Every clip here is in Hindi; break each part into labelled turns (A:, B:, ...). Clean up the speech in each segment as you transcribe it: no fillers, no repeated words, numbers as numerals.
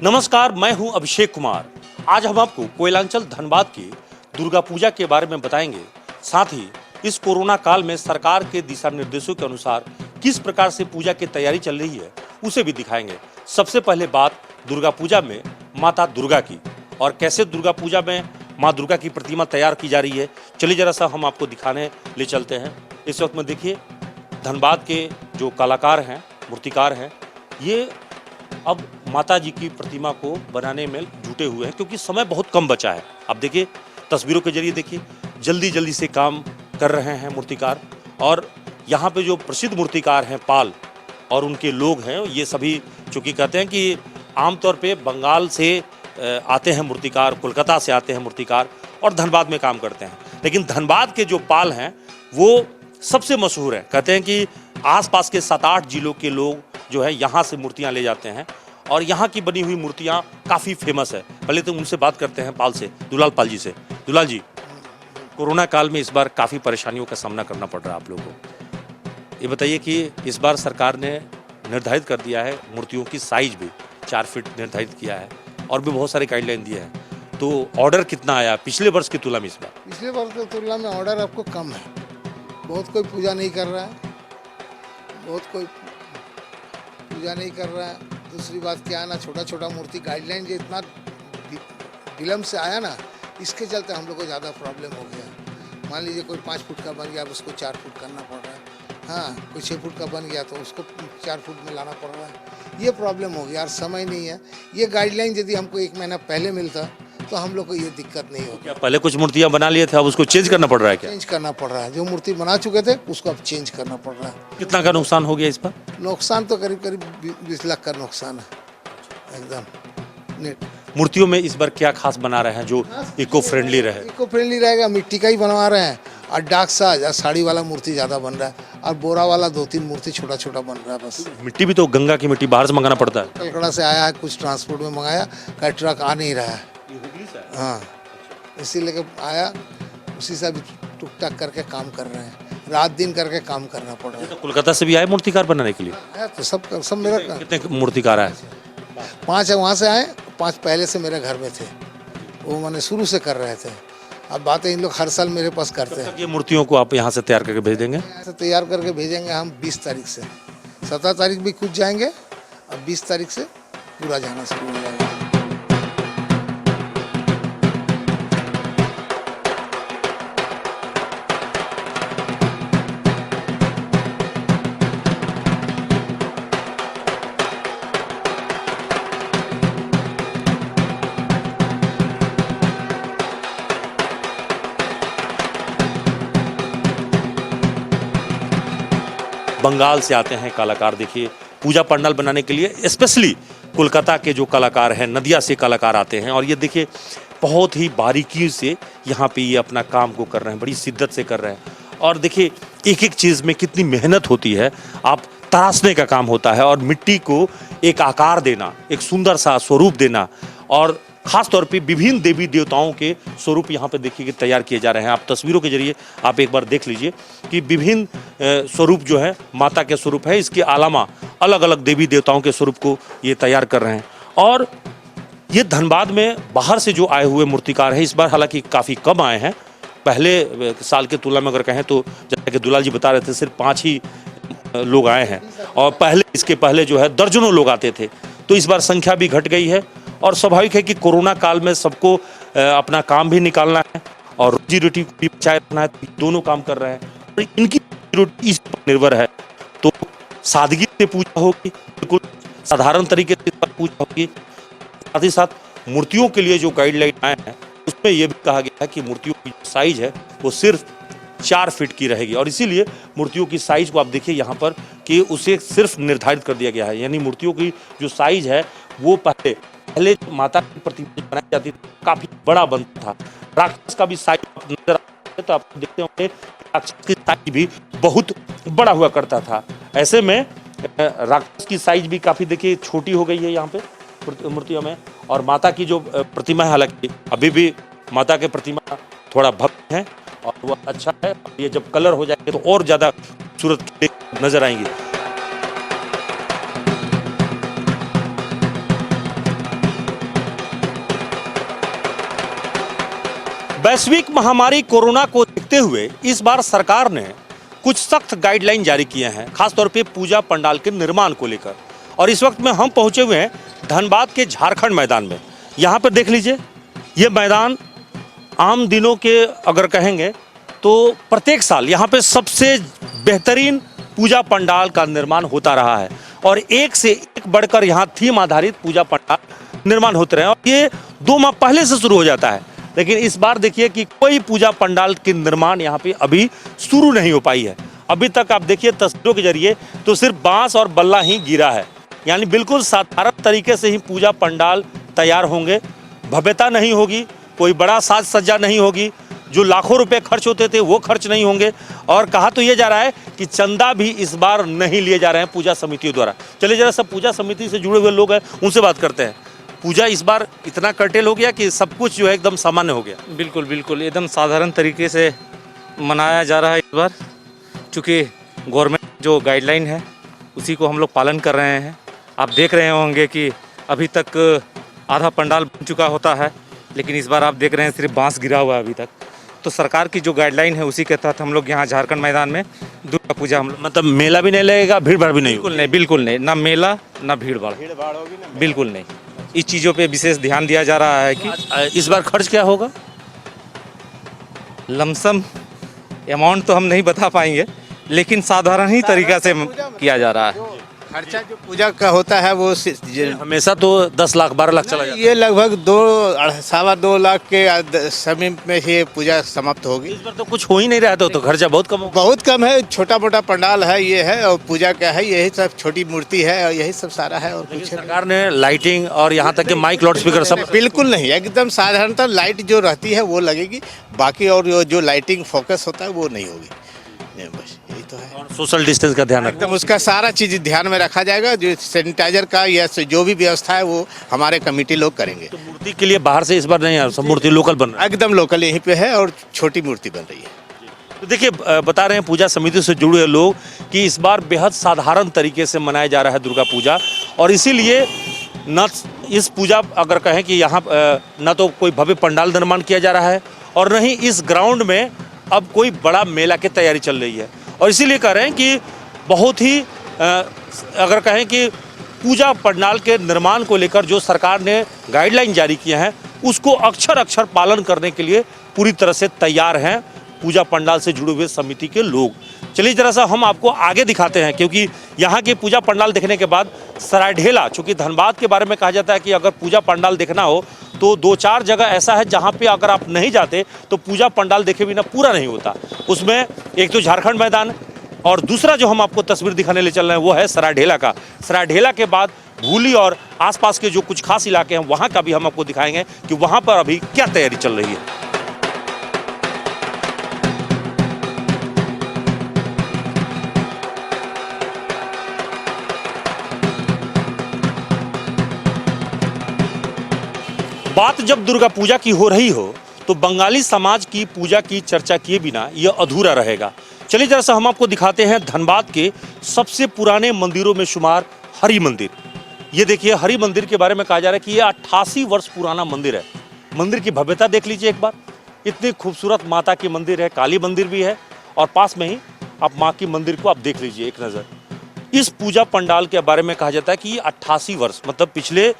A: नमस्कार, मैं हूं अभिषेक कुमार। आज हम आपको कोयलांचल धनबाद की दुर्गा पूजा के बारे में बताएंगे। साथ ही इस कोरोना काल में सरकार के दिशा निर्देशों के अनुसार किस प्रकार से पूजा की तैयारी चल रही है उसे भी दिखाएंगे। सबसे पहले बात दुर्गा पूजा में माता दुर्गा की और कैसे दुर्गा पूजा में माँ दुर्गा की प्रतिमा तैयार की जा रही है। चलिए जरा सा हम आपको दिखाने ले चलते हैं। इस वक्त में देखिए धनबाद के जो कलाकार हैं, मूर्तिकार हैं, ये अब माता जी की प्रतिमा को बनाने में जुटे हुए हैं क्योंकि समय बहुत कम बचा है। अब देखिए तस्वीरों के जरिए देखिए जल्दी जल्दी से काम कर रहे हैं मूर्तिकार। और यहाँ पे जो प्रसिद्ध मूर्तिकार हैं पाल और उनके लोग हैं, ये सभी चूँकि कहते हैं कि आमतौर पे बंगाल से आते हैं मूर्तिकार, कोलकाता से आते हैं मूर्तिकार और धनबाद में काम करते हैं, लेकिन धनबाद के जो पाल हैं वो सबसे मशहूर हैं। कहते हैं कि आसपास के 7-8 जिलों के लोग जो है यहाँ से मूर्तियाँ ले जाते हैं और यहाँ की बनी हुई मूर्तियाँ काफ़ी फेमस है। पहले तो उनसे बात करते हैं पाल से, दुलाल पाल जी से। दुलाल जी, कोरोना काल में इस बार काफ़ी परेशानियों का सामना करना पड़ रहा है आप लोगों को। ये बताइए कि इस बार सरकार ने निर्धारित कर दिया है मूर्तियों की साइज भी 4 फीट निर्धारित किया है और भी बहुत सारे गाइडलाइन दिए हैं, तो ऑर्डर कितना आया पिछले वर्ष की तुलना में इस बार?
B: पिछले वर्ष की तुलना में ऑर्डर आपको कम है। बहुत कोई पूजा नहीं कर रहा है, दूसरी बात क्या है ना, छोटा छोटा मूर्ति गाइडलाइन जो इतना विलम्ब से आया ना, इसके चलते हम लोग को ज़्यादा प्रॉब्लम हो गया। मान लीजिए कोई 5 फुट का बन गया, अब उसको 4 फुट करना पड़ रहा है। हाँ, कोई 6 फुट का बन गया तो उसको 4 फुट में लाना पड़ रहा है। ये प्रॉब्लम हो गया और समय नहीं है। ये गाइडलाइन यदि हमको 1 महीना पहले मिलता तो हम लोग को ये दिक्कत नहीं होती।
A: क्या पहले कुछ मूर्तियाँ बना लिए थे, अब उसको चेंज करना पड़ रहा है क्या?
B: चेंज करना पड़ रहा है। जो मूर्ति बना चुके थे उसको अब चेंज करना पड़ रहा है।
A: कितना का नुकसान हो गया इस पर?
B: नुकसान तो करीब करीब 20 लाख का नुकसान है एकदम नेट।
A: मूर्तियों में इस बार क्या खास बना रहे हैं जो इको फ्रेंडली रहे?
B: इको फ्रेंडली रहेगा, मिट्टी का ही बनवा रहे हैं और डाक साज और साड़ी वाला मूर्ति ज़्यादा बन रहा है और बोरा वाला 2-3 मूर्ति छोटा छोटा बन रहा है बस।
A: मिट्टी भी तो गंगा की मिट्टी बाहर से मंगाना पड़ता है।
B: कलकत्ता से आया है, कुछ ट्रांसपोर्ट में मंगाया, का ट्रक आ नहीं रहा है। हाँ, इसी लेके आया, उसी से अभी टुक टाक करके काम कर रहे हैं। रात दिन करके काम करना पड़ रहा है।
A: तो कोलकाता से भी आए मूर्तिकार बनाने के लिए?
B: आया तो सब मेरा।
A: कितने मूर्तिकार आए?
B: 5 है वहाँ से आए, 5 पहले से मेरे घर में थे, वो मैंने शुरू से कर रहे थे। अब बात है इन लोग हर साल मेरे पास करते हैं।
A: ये मूर्तियों को आप यहाँ से तैयार करके भेज देंगे?
B: यहाँ से तैयार करके भेजेंगे हम 20 तारीख से। 17 तारीख भी कुछ जाएंगे और 20 तारीख से पूरा जाना शुरू हो जाएगा।
A: बंगाल से आते हैं कलाकार। देखिए पूजा पंडाल बनाने के लिए स्पेशली कोलकाता के जो कलाकार हैं, नदिया से कलाकार आते हैं और ये देखिए बहुत ही बारीकी से यहाँ पे ये अपना काम को कर रहे हैं, बड़ी शिद्दत से कर रहे हैं। और देखिए एक एक चीज़ में कितनी मेहनत होती है। आप तराशने का काम होता है और मिट्टी को एक आकार देना, एक सुंदर सा स्वरूप देना और खास तौर पे विभिन्न देवी देवताओं के स्वरूप यहाँ पे देखिए कि तैयार किए जा रहे हैं। आप तस्वीरों के जरिए आप एक बार देख लीजिए कि विभिन्न स्वरूप जो है माता के स्वरूप है, इसके अलावा अलग अलग देवी देवताओं के स्वरूप को ये तैयार कर रहे हैं। और ये धनबाद में बाहर से जो आए हुए मूर्तिकार हैं इस बार हालांकि काफ़ी कम आए हैं। पहले साल की तुलना में अगर कहें तो जैसा कि दुलाल जी बता रहे थे सिर्फ 5 ही लोग आए हैं और इसके पहले जो है दर्जनों लोग आते थे, तो इस बार संख्या भी घट गई है। और स्वाभाविक है कि कोरोना काल में सबको अपना काम भी निकालना है और रोजी रोटी को भी बचाए रखना है, तो दोनों काम कर रहे हैं और इनकी रोटी इस पर निर्भर है। तो सादगी से पूजा होगी, बिल्कुल साधारण तरीके से पूजा होगी। साथ ही साथ मूर्तियों के लिए जो गाइडलाइन आए हैं उसमें यह भी कहा गया है कि मूर्तियों की साइज है वो सिर्फ 4 फीट की रहेगी और इसीलिए मूर्तियों की साइज को आप देखिए यहाँ पर कि उसे सिर्फ निर्धारित कर दिया गया है। यानी मूर्तियों की जो साइज है वो पहले माता की प्रतिमा बनाई जाती थी काफी बड़ा बनता था। राक्षस का भी साइज नजर आता है तो आप देखते होंगे राक्षस की साइज भी बहुत बड़ा हुआ करता था। ऐसे में राक्षस की साइज भी काफी देखिए छोटी हो गई है यहाँ पे मूर्तियों में। और माता की जो प्रतिमा है, हालांकि अभी भी माता के प्रतिमा थोड़ा भव्य है और वो अच्छा है। ये जब कलर हो जाएंगे तो और ज्यादा खूबसूरत नजर आएंगे। वैश्विक महामारी कोरोना को देखते हुए इस बार सरकार ने कुछ सख्त गाइडलाइन जारी किए हैं, खासतौर पे पूजा पंडाल के निर्माण को लेकर। और इस वक्त में हम पहुंचे हुए हैं धनबाद के झारखंड मैदान में। यहाँ पर देख लीजिए, ये मैदान आम दिनों के अगर कहेंगे तो प्रत्येक साल यहाँ पे सबसे बेहतरीन पूजा पंडाल का निर्माण होता रहा है और एक से एक बढ़कर यहाँ थीम आधारित पूजा पंडाल निर्माण होते रहे और ये 2 माह पहले से शुरू हो जाता है। लेकिन इस बार देखिए कि कोई पूजा पंडाल के निर्माण यहाँ पे अभी शुरू नहीं हो पाई है। अभी तक आप देखिए तस्वीरों के जरिए तो सिर्फ बांस और बल्ला ही गिरा है, यानी बिल्कुल साधारण तरीके से ही पूजा पंडाल तैयार होंगे। भव्यता नहीं होगी, कोई बड़ा साज सज्जा नहीं होगी, जो लाखों रुपए खर्च होते थे वो खर्च नहीं होंगे। और कहा तो ये जा रहा है कि चंदा भी इस बार नहीं लिए जा रहे हैं पूजा समितियों द्वारा। चलिए जरा सब पूजा समिति से जुड़े हुए लोग हैं उनसे बात करते हैं। पूजा इस बार इतना कर्टेल हो गया कि सब कुछ जो है एकदम सामान्य हो गया?
C: बिल्कुल बिल्कुल एकदम साधारण तरीके से मनाया जा रहा है इस बार, चूँकि गवर्नमेंट जो गाइडलाइन है उसी को हम लोग पालन कर रहे हैं। आप देख रहे होंगे कि अभी तक आधा पंडाल बन चुका होता है, लेकिन इस बार आप देख रहे हैं सिर्फ बांस गिरा हुआ है अभी तक। तो सरकार की जो गाइडलाइन है उसी के तहत हम लोग यहाँ झारखंड मैदान में दुर्गा पूजा हम लोग,
A: मतलब मेला भी नहीं लगेगा, भीड़ भाड़ भी नहीं होगी?
C: बिल्कुल नहीं, ना मेला ना भीड़ भाड़ होगी, बिल्कुल नहीं। इस चीज़ों पे विशेष ध्यान दिया जा रहा है कि
A: इस बार खर्च क्या होगा?
C: लमसम अमाउंट तो हम नहीं बता पाएंगे, लेकिन साधारण ही तरीका से किया जा रहा है।
D: खर्चा जो पूजा का होता है वो
A: हमेशा तो 10 लाख 12 लाख चला जाता है।
D: ये लगभग 2-2.25 लाख के समीप में ये पूजा समाप्त होगी।
A: इस बार तो कुछ हो ही नहीं रहा तो खर्चा बहुत कम होगा।
D: बहुत कम है, छोटा मोटा पंडाल है ये है, और पूजा का है यही सब, छोटी मूर्ति है और यही सब सारा है। और कुछ
A: सरकार ने लाइटिंग और यहाँ तक कि माइक लाउड स्पीकर सब
D: बिल्कुल नहीं, एकदम साधारणतः लाइट जो रहती है वो लगेगी, बाकी और जो लाइटिंग फोकस होता है वो नहीं होगी। बस यही तो है।
A: और सोशल डिस्टेंस का ध्यान रखना,
D: एकदम उसका सारा चीज ध्यान में रखा जाएगा। जो सैनिटाइजर का या जो भी व्यवस्था है वो हमारे कमेटी लोग करेंगे।
A: तो मूर्ति के लिए बाहर से इस बार नहीं है, सब मूर्ति लोकल बन रहा है?
D: एकदम लोकल यहीं पे है और छोटी मूर्ति बन रही है।
A: तो देखिए बता रहे हैं पूजा समिति से जुड़े लोग कि इस बार बेहद साधारण तरीके से मनाया जा रहा है दुर्गा पूजा, और इसीलिए न इस पूजा अगर कहें कि यहाँ न तो कोई भव्य पंडाल निर्माण किया जा रहा है और न ही इस ग्राउंड में अब कोई बड़ा मेला की तैयारी चल रही है। और इसीलिए कह रहे हैं कि बहुत ही अगर कहें कि पूजा पंडाल के निर्माण को लेकर जो सरकार ने गाइडलाइन जारी किए हैं उसको अक्षर अक्षर पालन करने के लिए पूरी तरह से तैयार हैं पूजा पंडाल से जुड़े हुए समिति के लोग। चलिए जरा सा हम आपको आगे दिखाते हैं, क्योंकि यहाँ के पूजा पंडाल देखने के बाद सरायढेला, चूँकि धनबाद के बारे में कहा जाता है कि अगर पूजा पंडाल देखना हो तो 2-4 जगह ऐसा है जहाँ पे अगर आप नहीं जाते तो पूजा पंडाल देखे बिना पूरा नहीं होता। उसमें एक तो झारखंड मैदान और दूसरा जो हम आपको तस्वीर दिखाने ले चल रहे हैं वो है सरायढेला का। सरायढेला के बाद भूली और आसपास के जो कुछ खास इलाके हैं वहाँ का भी हम आपको दिखाएंगे कि वहाँ पर अभी क्या तैयारी चल रही है। बात जब दुर्गा पूजा की हो रही हो तो बंगाली समाज की पूजा की चर्चा किए बिना यह अधूरा रहेगा। चलिए जरा सा हम आपको दिखाते हैं धनबाद के सबसे पुराने मंदिरों में शुमार हरि मंदिर। ये देखिए हरि मंदिर के बारे में कहा जा रहा है कि यह 88 वर्ष पुराना मंदिर है। मंदिर की भव्यता देख लीजिए एक बार, इतनी खूबसूरत माता की मंदिर है, काली मंदिर भी है और पास में ही आप माँ की मंदिर को आप देख लीजिए एक नज़र। इस पूजा पंडाल के बारे में कहा जाता है कि 88 वर्ष मतलब पिछले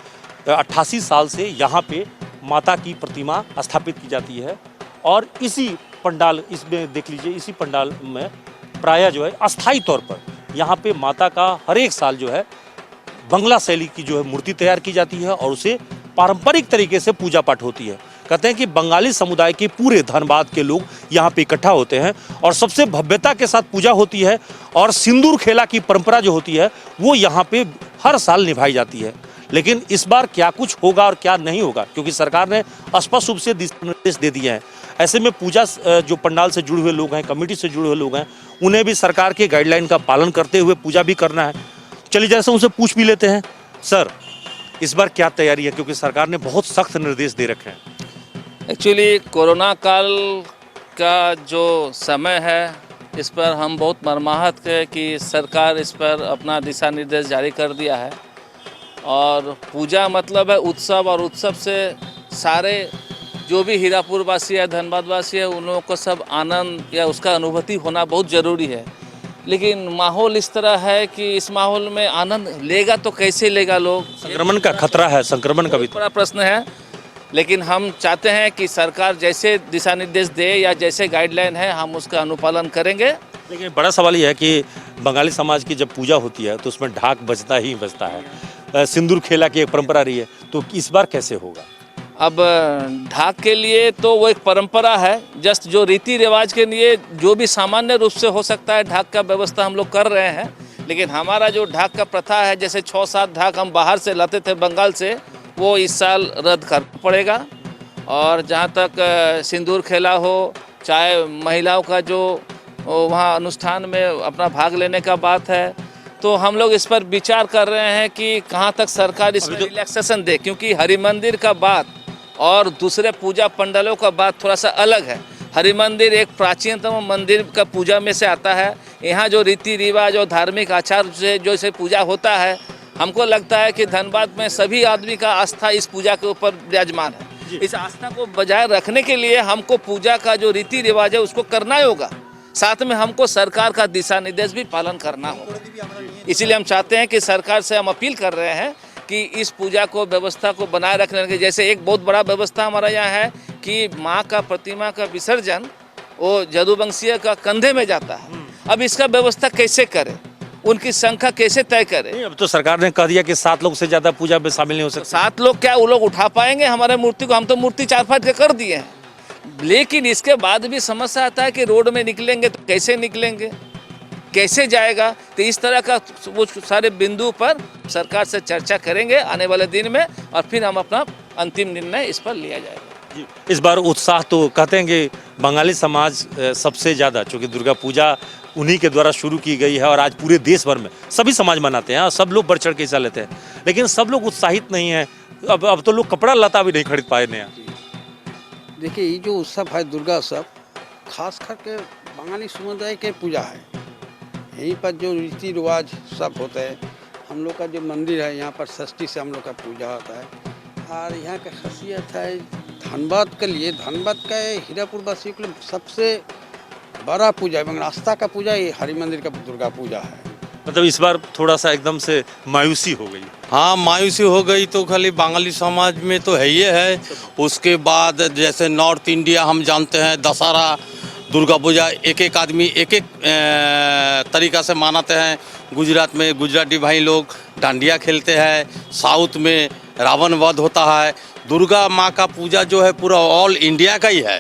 A: 88 साल से यहाँ पे माता की प्रतिमा स्थापित की जाती है और इसी पंडाल, इसमें देख लीजिए इसी पंडाल में प्रायः जो है अस्थाई तौर पर यहाँ पे माता का हर एक साल जो है बंगला शैली की जो है मूर्ति तैयार की जाती है और उसे पारंपरिक तरीके से पूजा पाठ होती है। कहते हैं कि बंगाली समुदाय के पूरे धनबाद के लोग यहाँ पे इकट्ठा होते हैं और सबसे भव्यता के साथ पूजा होती है और सिंदूर खेला की परंपरा जो होती है वो यहाँ पे हर साल निभाई जाती है। लेकिन इस बार क्या कुछ होगा और क्या नहीं होगा, क्योंकि सरकार ने स्पष्ट रूप से दिशा निर्देश दे दिए हैं। ऐसे में पूजा जो पंडाल से जुड़े हुए लोग हैं, कमेटी से जुड़े हुए लोग हैं, उन्हें भी सरकार के गाइडलाइन का पालन करते हुए पूजा भी करना है। चलिए जैसे उनसे पूछ भी लेते हैं, सर इस बार क्या तैयारी है, क्योंकि सरकार ने बहुत सख्त निर्देश दे रखे हैं।
E: एक्चुअली कोरोना काल का जो समय है इस पर हम बहुत मर्माहत है कि सरकार इस पर अपना दिशा निर्देश जारी कर दिया है और पूजा मतलब है उत्सव और उत्सव से सारे जो भी हीरापुर वासी है, धनबाद वासी है, उन लोगों को सब आनंद या उसका अनुभूति होना बहुत ज़रूरी है। लेकिन माहौल इस तरह है कि इस माहौल में आनंद लेगा तो कैसे लेगा लोग,
A: संक्रमण का खतरा है, संक्रमण का भी
E: बड़ा प्रश्न है। लेकिन हम चाहते हैं कि सरकार जैसे दिशा निर्देश दे या जैसे गाइडलाइन है हम उसका अनुपालन करेंगे।
A: लेकिन बड़ा सवाल यह है कि बंगाली समाज की जब पूजा होती है तो उसमें ढाक बजता ही बजता है। सिंदूर खेला की एक परंपरा रही है, तो इस बार कैसे होगा?
E: अब ढाक के लिए तो वो एक परंपरा है, जस्ट जो रीति रिवाज के लिए जो भी सामान्य रूप से हो सकता है ढाक का व्यवस्था हम लोग कर रहे हैं। लेकिन हमारा जो ढाक का प्रथा है, जैसे 6-7 ढाक हम बाहर से लाते थे बंगाल से, वो इस साल रद्द करना पड़ेगा। और जहाँ तक सिंदूर खेला हो, चाहे महिलाओं का जो वहाँ अनुष्ठान में अपना भाग लेने का बात है, तो हम लोग इस पर विचार कर रहे हैं कि कहाँ तक सरकार इसमें रिलैक्सेशन दे, क्योंकि हरि मंदिर का बात और दूसरे पूजा पंडालों का बात थोड़ा सा अलग है। हरि मंदिर एक प्राचीनतम मंदिर का पूजा में से आता है। यहाँ जो रीति रिवाज और धार्मिक आचार से जो इसे पूजा होता है, हमको लगता है कि धनबाद में सभी आदमी का आस्था इस पूजा के ऊपर विराजमान है। इस आस्था को बजाय रखने के लिए हमको पूजा का जो रीति रिवाज है उसको करना ही होगा, साथ में हमको सरकार का दिशा निर्देश भी पालन करना होगा। इसीलिए हम चाहते हैं कि सरकार से हम अपील कर रहे हैं कि इस पूजा को व्यवस्था को बनाए रखने के, जैसे एक बहुत बड़ा व्यवस्था हमारा यहाँ है कि माँ का प्रतिमा का विसर्जन वो जदुवंशीय का कंधे में जाता है। अब इसका व्यवस्था कैसे करें, उनकी संख्या कैसे तय करें?
A: अब तो सरकार ने कह दिया कि 7 लोग से ज़्यादा पूजा में शामिल नहीं हो सकते।
E: 7 लोग क्या वो लोग उठा पाएंगे हमारे मूर्ति को? हम तो मूर्ति 4 फीट के कर दिए हैं। लेकिन इसके बाद भी समस्या आता है कि रोड में निकलेंगे तो कैसे निकलेंगे, कैसे जाएगा? तो इस तरह का वो सारे बिंदु पर सरकार से चर्चा करेंगे आने वाले दिन में, और फिर हम अपना अंतिम निर्णय इस पर लिया जाएगा।
A: इस बार उत्साह तो कहते हैं कि बंगाली समाज सबसे ज़्यादा, चूँकि दुर्गा पूजा उन्हीं के द्वारा शुरू की गई है और आज पूरे देश भर में सभी समाज मनाते हैं, सब लोग बढ़ चढ़ के हिस्सा लेते हैं, लेकिन सब लोग उत्साहित नहीं हैं। अब तो लोग कपड़ा लता भी नहीं खरीद पाए नया।
F: देखिए, ये जो उत्सव है दुर्गा उत्सव, खास करके बंगाली समुदाय के पूजा है। यहीं पर जो रीति रिवाज सब होते हैं, हम लोग का जो मंदिर है यहाँ पर षष्ठी से हम लोग का पूजा होता है। और यहाँ का खासियत है धनबाद के लिए, धनबाद का हीरापुर वासियों के लिए सबसे बड़ा पूजा है, आस्था का पूजा ये हरि मंदिर का दुर्गा पूजा है।
A: मतलब इस बार थोड़ा सा एकदम से मायूसी हो गई।
G: हाँ, मायूसी हो गई तो खाली बंगाली समाज में तो है ही है। उसके बाद जैसे नॉर्थ इंडिया हम जानते हैं, दशहरा, दुर्गा पूजा एक एक आदमी एक एक तरीक़ा से मनाते हैं। गुजरात में गुजराती भाई लोग डांडिया खेलते हैं, साउथ में रावण वध होता है। दुर्गा माँ का पूजा जो है पूरा ऑल इंडिया का ही है,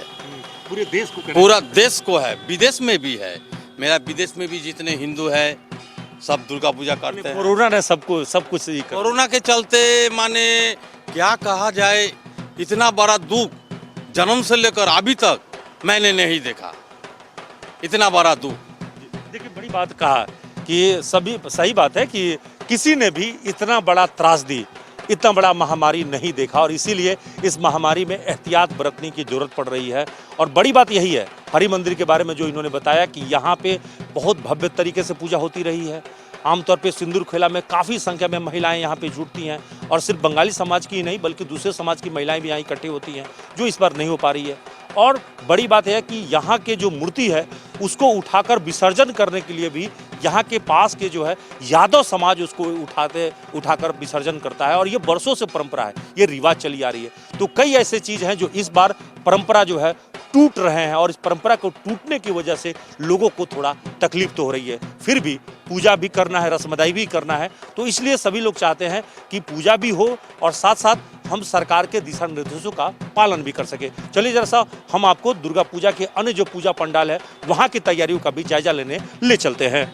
A: पूरे देश को
G: पूरा देश को है, विदेश में भी है। मेरा विदेश में भी जितने हिंदू है सब दुर्गा पूजा करते हैं।
A: कोरोना ने सबको सब कुछ ही
G: कोरोना के चलते माने क्या कहा जाए, इतना बड़ा दुख जन्म से लेकर अभी तक मैंने नहीं देखा, इतना बड़ा दुख।
A: देखिए, बड़ी बात कहा कि सभी सही बात है कि किसी ने भी इतना बड़ा त्रासदी, इतना बड़ा महामारी नहीं देखा, और इसीलिए इस महामारी में एहतियात बरतने की जरूरत पड़ रही है। और बड़ी बात यही है, हरि मंदिर के बारे में जो इन्होंने बताया कि यहाँ पे बहुत भव्य तरीके से पूजा होती रही है। आमतौर पे सिंदूर खेला में काफ़ी संख्या में महिलाएं यहाँ पे जुटती हैं, और सिर्फ बंगाली समाज की ही नहीं बल्कि दूसरे समाज की महिलाएं भी यहाँ इकट्ठी होती हैं, जो इस बार नहीं हो पा रही है। और बड़ी बात है कि यहाँ के जो मूर्ति है उसको उठाकर विसर्जन करने के लिए भी यहाँ के पास के जो है यादव समाज उसको उठाकर विसर्जन करता है, और ये बरसों से परंपरा है, ये रिवाज चली आ रही है। तो कई ऐसे चीज़ हैं जो इस बार परंपरा जो है टूट रहे हैं, और इस परंपरा को टूटने की वजह से लोगों को थोड़ा तकलीफ तो हो रही है। फिर भी पूजा भी करना है, रस्मदाई भी करना है, तो इसलिए सभी लोग चाहते हैं कि पूजा भी हो और साथ साथ हम सरकार के दिशा निर्देशों का पालन भी कर सके। चलिए जरा सा हम आपको दुर्गा पूजा के अन्य जो पूजा पंडाल है वहाँ की तैयारियों का भी जायजा लेने ले चलते हैं।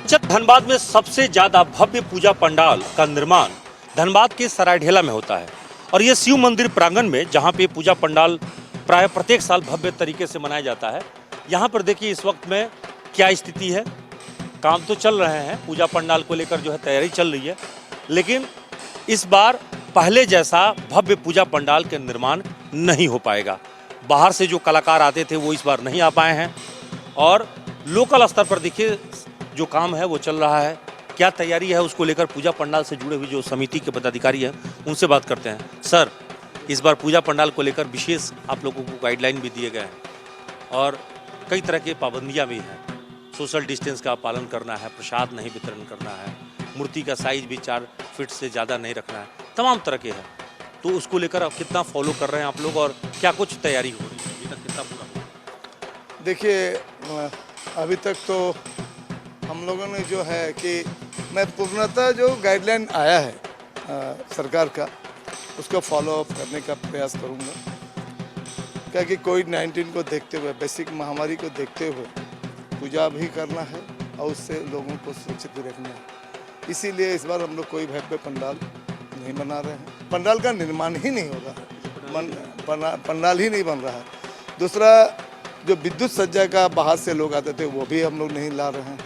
A: जब धनबाद में सबसे ज्यादा भव्य पूजा पंडाल का निर्माण धनबाद के सरायढेला में होता है और ये शिव मंदिर प्रांगण में जहाँ पे पूजा पंडाल प्राय प्रत्येक साल भव्य तरीके से मनाया जाता है। यहाँ पर देखिए इस वक्त में क्या स्थिति है। काम तो चल रहे हैं, पूजा पंडाल को लेकर जो है तैयारी चल रही है, लेकिन इस बार पहले जैसा भव्य पूजा पंडाल के निर्माण नहीं हो पाएगा। बाहर से जो कलाकार आते थे वो इस बार नहीं आ पाए हैं और लोकल स्तर पर देखिए जो काम है वो चल रहा है। क्या तैयारी है उसको लेकर पूजा पंडाल से जुड़े हुए जो समिति के पदाधिकारी हैं उनसे बात करते हैं। सर, इस बार पूजा पंडाल को लेकर विशेष आप लोगों को गाइडलाइन भी दिए गए हैं और कई तरह की पाबंदियां भी हैं। सोशल डिस्टेंस का पालन करना है, प्रसाद नहीं वितरण करना है, मूर्ति का साइज भी 4 फीट से ज़्यादा नहीं रखना है, तमाम तरह के हैं। तो उसको लेकर आप कितना फॉलो कर रहे हैं आप लोग और क्या कुछ तैयारी हो रही है, अभी तक कितना पूरा हुआ?
H: देखिए, अभी तक तो हम लोगों ने जो है कि मैं पूर्णतः जो गाइडलाइन आया है सरकार का उसको फॉलो अप करने का प्रयास करूंगा, क्योंकि कोविड-19 को देखते हुए, वैश्विक महामारी को देखते हुए पूजा भी करना है और उससे लोगों को सुरक्षित भी रखना है। इसीलिए इस बार हम लोग कोई भव्य पंडाल नहीं बना रहे हैं। पंडाल का निर्माण ही नहीं होगा, पंडाल ही नहीं बन रहा है। दूसरा, जो विद्युत सज्जा का बाहर से लोग आते थे वो भी हम लोग नहीं ला रहे हैं।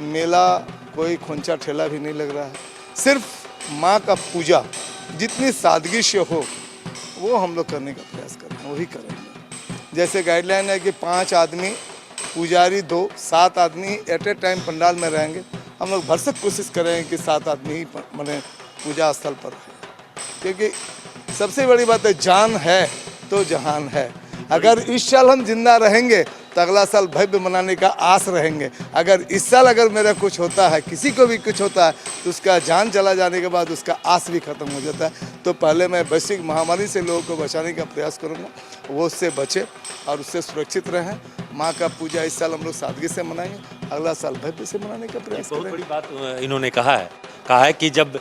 H: मेला कोई खोंचा ठेला भी नहीं लग रहा है। सिर्फ माँ का पूजा जितनी सादगी से हो वो हम लोग करने का प्रयास कर रहे हैं, वही करेंगे। जैसे गाइडलाइन है कि 5 आदमी, पुजारी 2, 7 आदमी एट ए टाइम पंडाल में रहेंगे। हम लोग भरसक कोशिश करेंगे कि 7 आदमी ही माने पूजा स्थल पर रहे, क्योंकि सबसे बड़ी बात है जान है तो जहान है। अगर इस साल हम जिंदा रहेंगे तो अगला साल भव्य मनाने का आस रहेंगे। अगर इस साल अगर मेरा कुछ होता है, किसी को भी कुछ होता है, तो उसका जान चला जाने के बाद उसका आस भी खत्म हो जाता है। तो पहले मैं वैश्विक महामारी से लोगों को बचाने का प्रयास करूँगा, वो उससे बचे और उससे सुरक्षित रहें। माँ का पूजा इस साल हम लोग सादगी से मनाएंगे, अगला साल भव्य से मनाने का प्रयास करेंगे।
A: बहुत बड़ी बात इन्होंने कहा है कि जब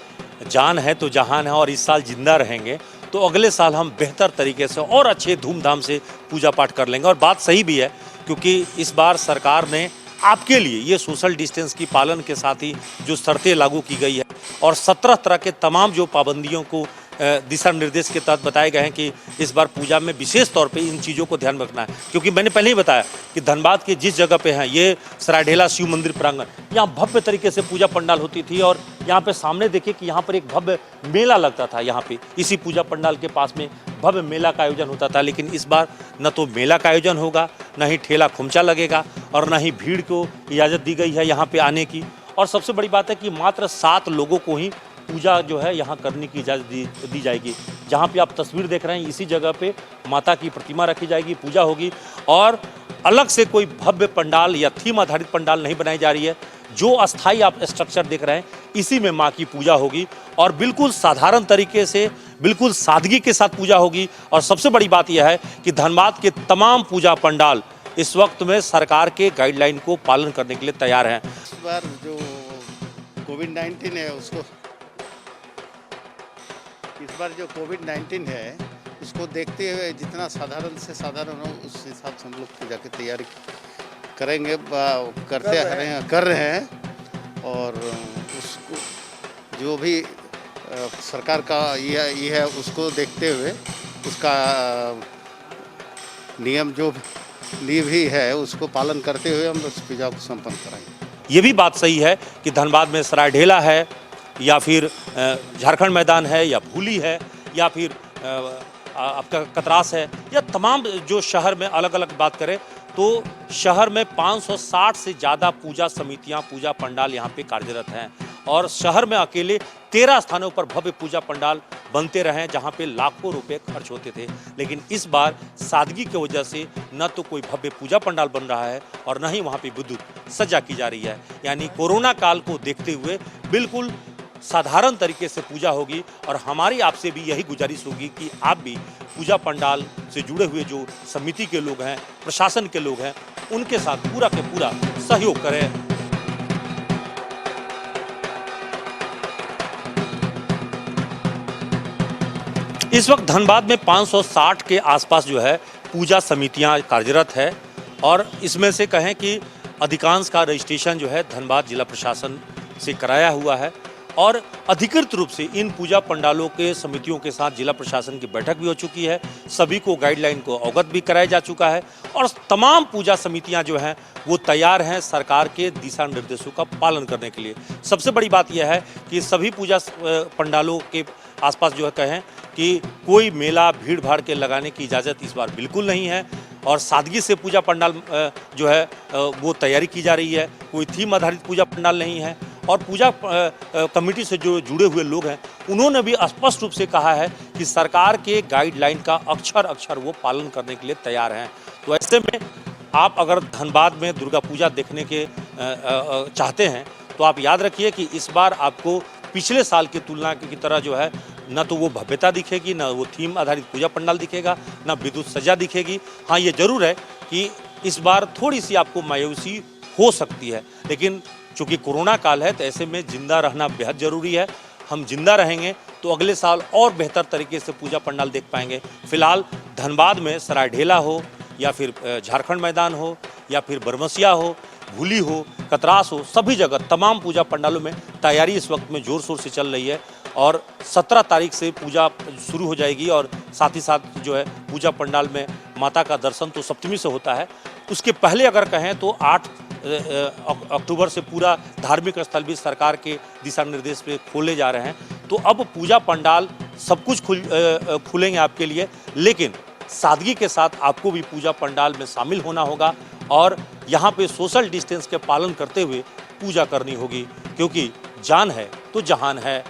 A: जान है तो जहान है और इस साल जिंदा रहेंगे तो अगले साल हम बेहतर तरीके से और अच्छे धूमधाम से पूजा पाठ कर लेंगे। और बात सही भी है, क्योंकि इस बार सरकार ने आपके लिए ये सोशल डिस्टेंस की पालन के साथ ही जो शर्तें लागू की गई है और 17 तरह के तमाम जो पाबंदियों को दिशा निर्देश के तहत बताए गए हैं कि इस बार पूजा में विशेष तौर पे इन चीज़ों को ध्यान रखना है। क्योंकि मैंने पहले ही बताया कि धनबाद के जिस जगह पे हैं ये सरायढेला शिव मंदिर प्रांगण, यहाँ भव्य तरीके से पूजा पंडाल होती थी और यहाँ पे सामने देखिए कि यहाँ पर एक भव्य मेला लगता था। यहाँ पे इसी पूजा पंडाल के पास में भव्य मेला का आयोजन होता था, लेकिन इस बार न तो मेला का आयोजन होगा, न ही ठेला खुमचा लगेगा और न ही भीड़ को इजाज़त दी गई है यहाँ पे आने की। और सबसे बड़ी बात है कि मात्र 7 लोगों को ही पूजा जो है यहाँ करने की इजाज़त दी जाएगी। जहाँ पे आप तस्वीर देख रहे हैं इसी जगह पे माता की प्रतिमा रखी जाएगी, पूजा होगी और अलग से कोई भव्य पंडाल या थीम आधारित पंडाल नहीं बनाई जा रही है। जो अस्थाई आप स्ट्रक्चर देख रहे हैं इसी में माँ की पूजा होगी और बिल्कुल साधारण तरीके से, बिल्कुल सादगी के साथ पूजा होगी। और सबसे बड़ी बात यह है कि धनबाद के तमाम पूजा पंडाल इस वक्त में सरकार के गाइडलाइन को पालन करने के लिए तैयार हैं।
D: इस बार जो कोविड-19 है उसको देखते हुए जितना साधारण से साधारण हो उस हिसाब से हम लोग पूजा की तैयारी करेंगे, कर रहे हैं। और उसको जो भी सरकार का ये है उसको देखते हुए उसका नियम भी है उसको पालन करते हुए हम लोग पूजा को संपन्न कराएंगे।
A: ये भी बात सही है कि धनबाद में सरायढेला है या फिर झारखंड मैदान है या भूली है या फिर आपका कतरास है या तमाम जो शहर में अलग अलग बात करें तो शहर में 560 से ज़्यादा पूजा समितियां, पूजा पंडाल यहाँ पे कार्यरत हैं और शहर में अकेले 13 स्थानों पर भव्य पूजा पंडाल बनते रहे जहाँ पे लाखों रुपए खर्च होते थे। लेकिन इस बार सादगी की वजह से न तो कोई भव्य पूजा पंडाल बन रहा है और न ही वहाँ पे विद्युत सज्जा की जा रही है। यानी कोरोना काल को देखते हुए बिल्कुल साधारण तरीके से पूजा होगी और हमारी आपसे भी यही गुजारिश होगी कि आप भी पूजा पंडाल से जुड़े हुए जो समिति के लोग हैं, प्रशासन के लोग हैं, उनके साथ पूरा के पूरा सहयोग करें। इस वक्त धनबाद में 560 के आसपास जो है पूजा समितियां कार्यरत है और इसमें से कहें कि अधिकांश का रजिस्ट्रेशन जो है धनबाद जिला प्रशासन से कराया हुआ है और अधिकृत रूप से इन पूजा पंडालों के समितियों के साथ जिला प्रशासन की बैठक भी हो चुकी है। सभी को गाइडलाइन को अवगत भी कराया जा चुका है और तमाम पूजा समितियां जो हैं वो तैयार हैं सरकार के दिशा निर्देशों का पालन करने के लिए। सबसे बड़ी बात यह है कि सभी पूजा पंडालों के आसपास जो है कहें कि कोई मेला भीड़ भाड़ के लगाने की इजाज़त इस बार बिल्कुल नहीं है और सादगी से पूजा पंडाल जो है वो तैयारी की जा रही है। कोई थीम आधारित पूजा पंडाल नहीं है और पूजा कमेटी से जो जुड़े हुए लोग हैं उन्होंने भी स्पष्ट रूप से कहा है कि सरकार के गाइडलाइन का अक्षर अक्षर वो पालन करने के लिए तैयार हैं। तो ऐसे में आप अगर धनबाद में दुर्गा पूजा देखने के चाहते हैं तो आप याद रखिए कि इस बार आपको पिछले साल की तुलना की तरह जो है न तो वो भव्यता दिखेगी, न वो थीम आधारित पूजा पंडाल दिखेगा, न विद्युत सज्जा दिखेगी। हाँ, ये जरूर है कि इस बार थोड़ी सी आपको मायूसी हो सकती है, लेकिन चूँकि कोरोना काल है तो ऐसे में जिंदा रहना बेहद ज़रूरी है। हम जिंदा रहेंगे तो अगले साल और बेहतर तरीके से पूजा पंडाल देख पाएंगे। फिलहाल धनबाद में सरायढेला हो या फिर झारखंड मैदान हो या फिर बरमसिया हो, भूली हो, कतरास हो, सभी जगह तमाम पूजा पंडालों में तैयारी इस वक्त में ज़ोर शोर से चल रही है और 17 तारीख से पूजा शुरू हो जाएगी और साथ ही साथ जो है पूजा पंडाल में माता का दर्शन तो सप्तमी से होता है। उसके पहले अगर कहें तो 8 अक्टूबर से पूरा धार्मिक स्थल भी सरकार के दिशा निर्देश पे खोले जा रहे हैं। तो अब पूजा पंडाल सब कुछ खुलेंगे आपके लिए, लेकिन सादगी के साथ आपको भी पूजा पंडाल में शामिल होना होगा और यहाँ पे सोशल डिस्टेंस के पालन करते हुए पूजा करनी होगी, क्योंकि जान है तो जहान है।